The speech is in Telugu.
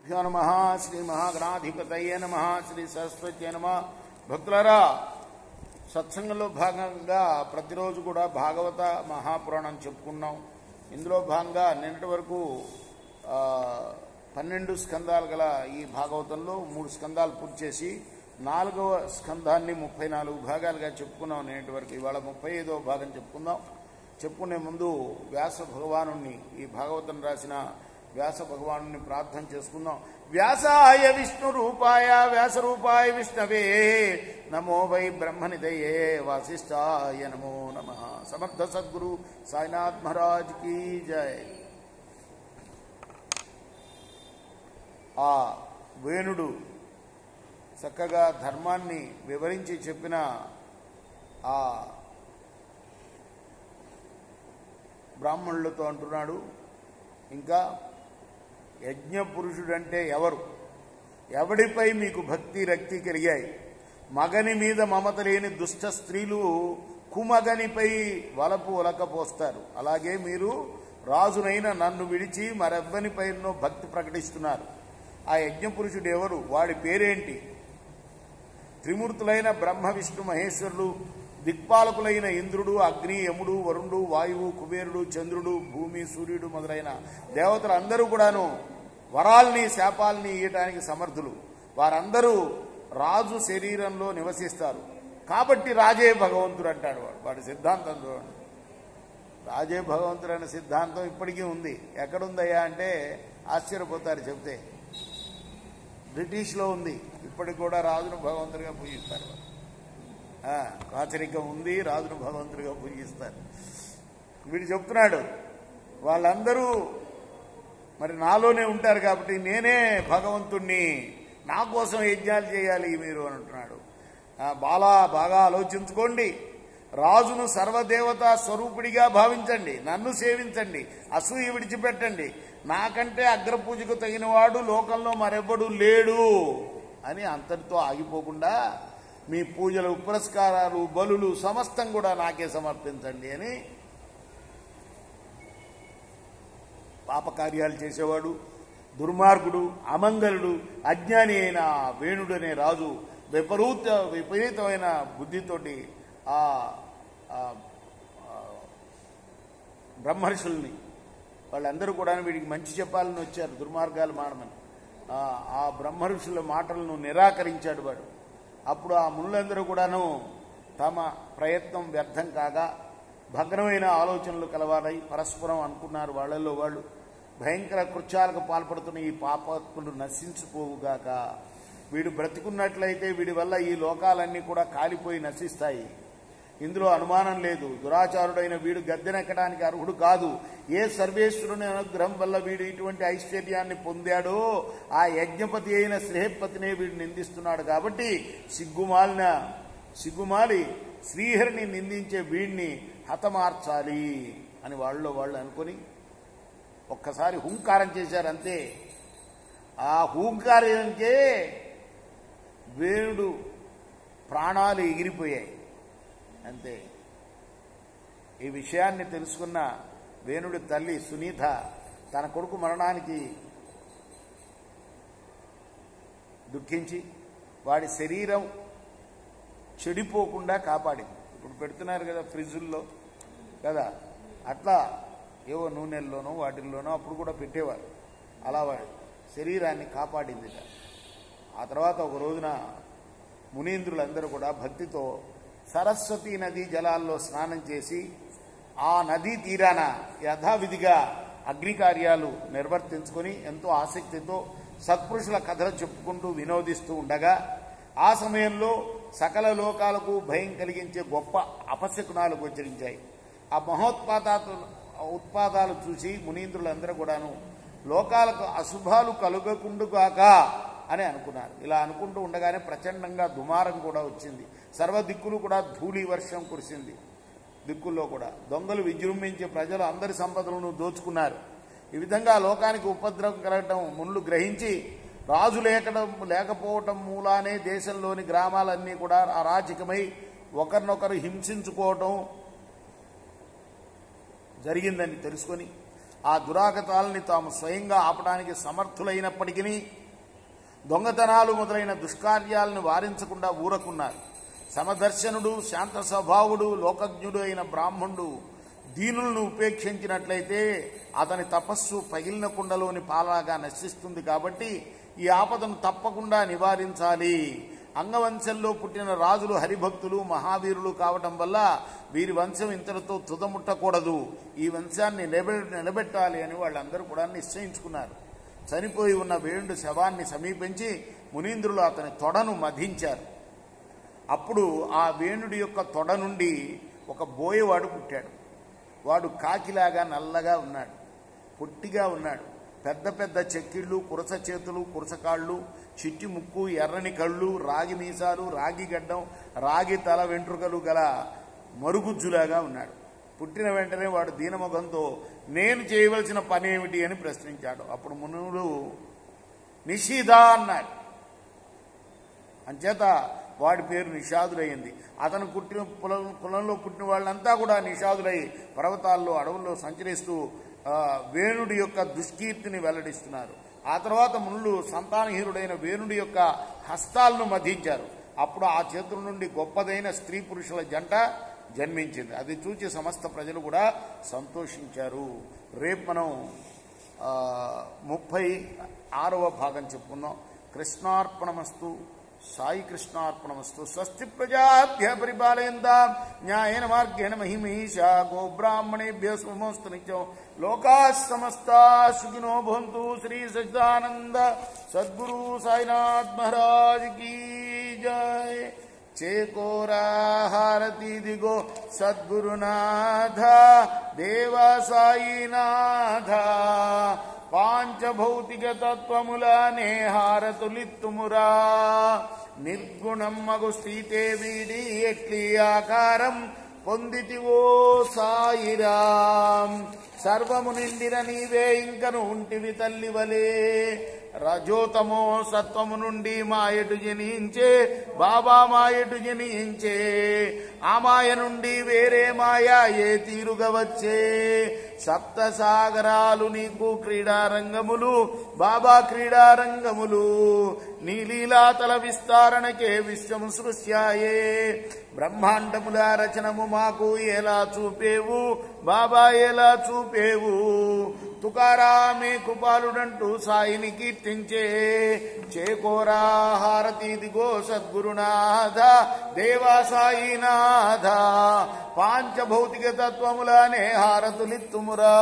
శ్రీగురుభ్యో నమః. శ్రీ మహాగణాధిపతయే నమః. శ్రీ సరస్వత్యే నమః. భక్తులారా, సత్సంగంలో భాగంగా ప్రతిరోజు కూడా భాగవత మహాపురాణం చెప్పుకున్నాం. ఇందులో భాగంగా నిన్నటి వరకు 12 స్కందాలు గల ఈ భాగవతంలో 3 స్కందాలు పూర్తి చేసి 4వ స్కందాన్ని 34 భాగాలుగా చెప్పుకున్నాం నిన్నటి వరకు. ఇవాళ 35వ భాగం చెప్పుకుందాం. చెప్పుకునే ముందు వ్యాస భగవాను ఈ భాగవతం రాసిన వ్యాస భగవాను ప్రార్థన చేసుకుందాం. వ్యాసాయ విష్ణు రూపాయ వ్యాస రూపాయ విష్ణవే నమో వై బ్రహ్మనిధయే వాసిష్ఠాయ నమో నమః. సమర్థ సద్గురు సాయినాథ్ మహారాజ్ కీ జై. ఆ వేణుడు చక్కగా ధర్మాన్ని వివరించి చెప్పిన ఆ బ్రాహ్మణులతో అంటున్నాడు, ఇంకా యజ్ఞపురుషుడంటే ఎవరు? ఎవడిపై మీకు భక్తి రక్తి కలిగాయి? మగని మీద మమత లేని దుష్ట స్త్రీలు కుమగనిపై వలపు ఒలకపోస్తారు. అలాగే మీరు రాజునైన నన్ను విడిచి మరెవ్వనిపైనో భక్తి ప్రకటిస్తున్నారు. ఆ యజ్ఞపురుషుడు ఎవరు? వాడి పేరేంటి? త్రిమూర్తులైన బ్రహ్మ విష్ణు మహేశ్వరులు, దిక్పాలకులైన ఇంద్రుడు, అగ్ని, యముడు, వరుణుడు, వాయువు, కుబేరుడు, చంద్రుడు, భూమి, సూర్యుడు మొదలైన దేవతలు అందరూ కూడాను వరాల్ని శాపాల్ని ఇయ్యటానికి సమర్థులు. వారందరూ రాజు శరీరంలో నివసిస్తారు. కాబట్టి రాజే భగవంతుడు అంటాడు వాడి సిద్ధాంతం. చూడండి, రాజే భగవంతుడు అనే సిద్ధాంతం ఇప్పటికీ ఉంది. ఎక్కడుందయ్యా అంటే ఆశ్చర్యపోతారు చెప్తే. బ్రిటిష్లో ఉంది. ఇప్పటికి కూడా రాజును భగవంతుడిగా పూజిస్తారు. రాచరికం ఉంది, రాజును భగవంతుడిగా పూజిస్తారు. వీడు చెప్తున్నాడు, వాళ్ళందరూ మరి నాలోనే ఉంటారు కాబట్టి నేనే భగవంతుణ్ణి, నా కోసం యజ్ఞాలు చేయాలి మీరు అని అంటున్నాడు. బాగా ఆలోచించుకోండి. రాజును సర్వదేవతా స్వరూపుడిగా భావించండి, నన్ను సేవించండి, అసూయ విడిచిపెట్టండి. నాకంటే అగ్రపూజకు తగినవాడు లోకంలో మరెవ్వడు లేడు అని అంతటితో ఆగిపోకుండా మీ పూజలు, పురస్కారాలు, బలులు సమస్తం కూడా నాకే సమర్పించండి అని పాపకార్యాలు చేసేవాడు, దుర్మార్గుడు, అమంగళుడు, అజ్ఞాని అయిన వేణుడు అనే రాజు విపరీతమైన బుద్ధితోటి ఆ బ్రహ్మర్షుల్ని వాళ్ళందరూ కూడా వీడికి మంచి చెప్పాలని వచ్చారు, దుర్మార్గాలు మానమని. ఆ బ్రహ్మర్షుల మాటలను నిరాకరించాడు వాడు. అప్పుడు ఆ మునులందరూ కూడాను తమ ప్రయత్నం వ్యర్థం కాగా భగ్నమైన ఆలోచనలు కలవారై పరస్పరం అనుకున్నారు వాళ్ళల్లో వాళ్ళు, భయంకర కృత్యాలకు పాల్పడుతున్న ఈ పాపాత్ములు నశించిపోవుగాక. వీడు బ్రతికున్నట్లయితే వీడి వల్ల ఈ లోకాలన్నీ కూడా కాలిపోయి నశిస్తాయి. ఇందులో అనుమానం లేదు. దురాచారుడైన వీడు గద్దెనెక్కడానికి అర్హుడు కాదు. ఏ సర్వేశ్వరుని అనుగ్రహం వల్ల వీడు ఇటువంటి ఐశ్వర్యాన్ని పొందాడో ఆ యజ్ఞపతి అయిన శ్రేయపతినే వీడు నిందిస్తున్నాడు. కాబట్టి సిగ్గుమాలి శ్రీహరిని నిందించే వీడిని హతమార్చాలి అని వాళ్ళు అనుకొని ఒక్కసారి హూంకారం చేశారంతే. ఆ హూంకారంకే వేణుడు ప్రాణాలు ఎగిరిపోయాయి అంతే. ఈ విషయాన్ని తెలుసుకున్న వేణుడి తల్లి సునీత తన కొడుకు మరణానికి దుఃఖించి వాడి శరీరం చెడిపోకుండా కాపాడింది. ఇప్పుడు పెడుతున్నారు కదా ఫ్రిడ్జుల్లో కదా, అట్లా ఏవో నూనెల్లోనో వాటిల్లోనో అప్పుడు కూడా పెట్టేవారు. అలా వాడి శరీరాన్ని కాపాడింది. ఆ తర్వాత ఒక రోజున మునీంద్రులందరూ కూడా భక్తితో సరస్వతీ నదీ జలాల్లో స్నానం చేసి ఆ నదీ తీరాన యథావిధిగా అగ్ని కార్యాలు నిర్వర్తించుకొని ఎంతో ఆసక్తితో సత్పురుషుల కథలు చెప్పుకుంటూ వినోదిస్తూ ఉండగా ఆ సమయంలో సకల లోకాలకు భయం కలిగించే గొప్ప అపశకునాలు గోచరించాయి. ఆ ఉత్పాదాలు చూసి మునీంద్రులందరూ కూడాను లోకాలకు అశుభాలు కలుగకుండుగాక అని అనుకున్నారు. ఇలా అనుకుంటూ ఉండగానే ప్రచండంగా దుమారం కూడా వచ్చింది. సర్వ దిక్కులు కూడా ధూళి వర్షం కురిసింది. దిక్కుల్లో కూడా దొంగలు విజృంభించి ప్రజలు అందరి సంపదలను దోచుకున్నారు. ఈ విధంగా లోకానికి ఉపద్రవం కలగటం మునులు గ్రహించి రాజు లేకపోవటం మూలానే దేశంలోని గ్రామాలన్నీ కూడా అరాచకమై ఒకరినొకరు హింసించుకోవటం జరిగిందని తెలుసుకొని ఆ దురాగతాలని తాము స్వయంగా ఆపడానికి సమర్థులైనప్పటికీ దొంగతనాలు మొదలైన దుష్కార్యాలను వారించకుండా ఊరకున్నారు. సమదర్శనుడు, శాంత స్వభావుడు, లోకజ్ఞుడు అయిన బ్రాహ్మణుడు దీనులను ఉపేక్షించినట్లయితే అతని తపస్సు పగిలిన కుండలోని పాలాగా నశిస్తుంది. కాబట్టి ఈ ఆపదను తప్పకుండా నివారించాలి. అంగవంశంలో పుట్టిన రాజులు హరిభక్తులు, మహావీరులు కావటం వల్ల వీరి వంశం ఇంతటితో తుదముట్టకూడదు, ఈ వంశాన్ని నిలబెట్టాలి అని వాళ్ళందరూ కూడా నిశ్చయించుకున్నారు. చనిపోయి ఉన్న వేణుడి శవాన్ని సమీపించి మునీంద్రులు అతని తొడను మధించారు. అప్పుడు ఆ వేణుడి యొక్క తొడ నుండి ఒక బోయవాడు పుట్టాడు. వాడు కాకిలాగా నల్లగా ఉన్నాడు, పొట్టిగా ఉన్నాడు. పెద్ద పెద్ద చెక్కిళ్ళు, కురస చేతులు, కురసకాళ్ళు, చిట్టి ముక్కు, ఎర్రని కళ్ళు, రాగి మీసాలు, రాగి గడ్డం, రాగి తల వెంట్రుకలు గల మరుగుజ్జులాగా ఉన్నాడు. పుట్టిన వెంటనే వాడు దీనముఖంతో నేను చేయవలసిన పని ఏమిటి అని ప్రశ్నించాడు. అప్పుడు మునుడు నిషీధ అన్నాడు. అంచేత వాడి పేరు నిషాదులయ్యింది. అతను పుట్టిన కులంలో పుట్టిన వాళ్ళంతా కూడా నిషాదులై పర్వతాల్లో, అడవుల్లో సంచరిస్తూ వేణుడి యొక్క దుష్కీర్తిని వెల్లడిస్తున్నారు. ఆ తర్వాత మునులు సంతానహీనుడైన వేణుడి యొక్క హస్తాలను మధించారు. అప్పుడు ఆ చేతుల నుండి గొప్పదైన స్త్రీ పురుషుల జంట జన్మించింది. అది చూచి సమస్త ప్రజలు కూడా సంతోషించారు. రేపు మనం 36వ భాగం చెప్పుకుందాం. కృష్ణార్పణమస్తు. సాయి కృష్ణార్పణమస్తు. స్వస్తి ప్రజాభ్య పరిపాలయంతాం న్యాయేన మార్గేణ మహిమీషా గోబ్రాహ్మణేభ్యో శుభమస్తు నిత్యం. లోకాః సమస్తాః సుఖినో భవంతు. శ్రీ సచ్చిదానంద సద్గురు సాయినాథ్ మహారాజ్ కీ జై. చేకోరా హారతి దిగో సద్గురునాథ దేవ సాయినాథ. పాంచభౌతిక తత్వములనే హారతులిత్తుమురా. నిర్గుణమ్మగు స్థితే వీడి ఎట్లి ఆకారం పొందితివో సాయిరాం. సర్వము నిండిన నీవే ఇంకను ఉంటివి తల్లివలే. రజోతమో సత్వము నుండి మాయటు జనించే బాబా మాయటు జనించే. ఆ మాయ నుండి వేరే మాయ ఏ తీరుగా వచ్చే. సప్త సాగరాలు నీకు క్రీడారంగములు బాబా క్రీడారంగములు. నీ లీలాతల విస్తారణకే విశ్వము సృష్యాయే. బ్రహ్మాండముల రచనము మాకు ఎలా చూపేవు బాబా ఎలా చూపేవు. తుకారామే కృపాలుడంటూ సాయిని కీర్తించే. చేకోరా హారతి దిగో సద్గురునాథ దేవా సాయినాథ. పాంచభౌతిక తత్వములనే హారతులిత్తుమురా.